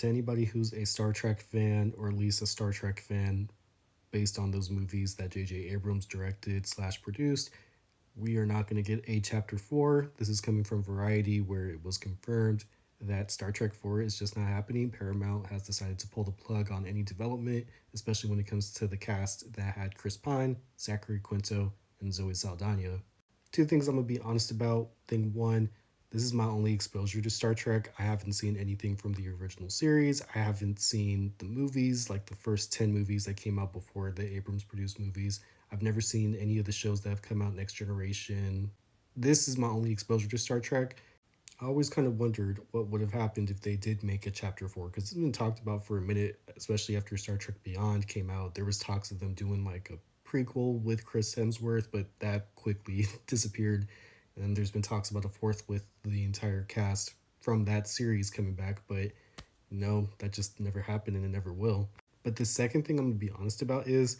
To anybody who's a Star Trek fan, or at least a Star Trek fan based on those movies that J.J. Abrams directed slash produced, we are not going to get a Chapter 4. This is coming from Variety, where it was confirmed that Star Trek 4 is just not happening. Paramount has decided to pull the plug on any development, especially when it comes to the cast that had Chris Pine, Zachary Quinto, and Zoe Saldana. Two things I'm going to be honest about. Thing one, this is my only exposure to Star Trek. I haven't seen anything from the original series. I haven't seen the movies, like the first 10 movies that came out before the Abrams produced movies. I've never seen any of the shows that have come out Next Generation. This is my only exposure to Star Trek. I always kind of wondered what would have happened if they did make a Chapter 4, because it's been talked about for a minute, especially after Star Trek Beyond came out. There was talks of them doing like a prequel with Chris Hemsworth, but that quickly disappeared. And there's been talks about a fourth with the entire cast from that series coming back, but no, that just never happened and it never will. But the second thing I'm going to be honest about is,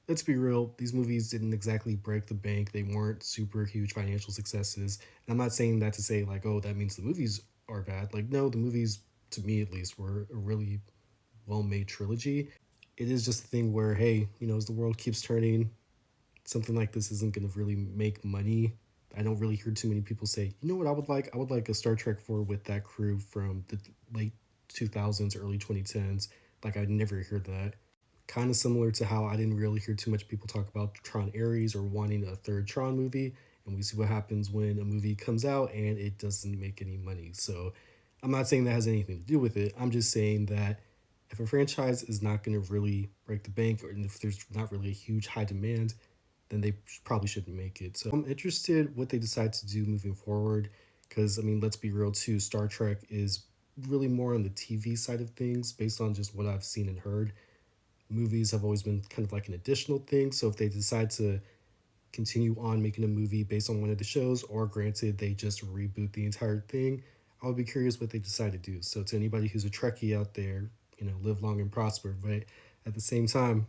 let's be real, these movies didn't exactly break the bank. They weren't super huge financial successes. And I'm not saying that to say, like, oh, that means the movies are bad. Like, no, the movies, to me at least, were a really well made trilogy. It is just a thing where, hey, as the world keeps turning, something like this isn't going to really make money. I don't really hear too many people say, you know what I would like? I would like a Star Trek 4 with that crew from the late 2000s, early 2010s. Like, I'd never hear that. Kind of similar to how I didn't really hear too much people talk about Tron Ares or wanting a third Tron movie. And we see what happens when a movie comes out and it doesn't make any money. So I'm not saying that has anything to do with it. I'm just saying that if a franchise is not going to really break the bank, or if there's not really a huge high demand, then they probably shouldn't make it. So I'm interested what they decide to do moving forward. Because, I mean, let's be real too, Star Trek is really more on the TV side of things based on just what I've seen and heard. Movies have always been kind of like an additional thing. So if they decide to continue on making a movie based on one of the shows, or granted, they just reboot the entire thing, I would be curious what they decide to do. So to anybody who's a Trekkie out there, live long and prosper. But at the same time,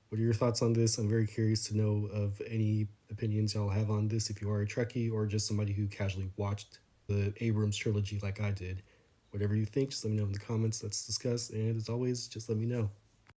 what are your thoughts on this? I'm very curious to know of any opinions y'all have on this, if you are a Trekkie or just somebody who casually watched the Abrams trilogy like I did. Whatever you think, just let me know in the comments. Let's discuss. And as always, just let me know.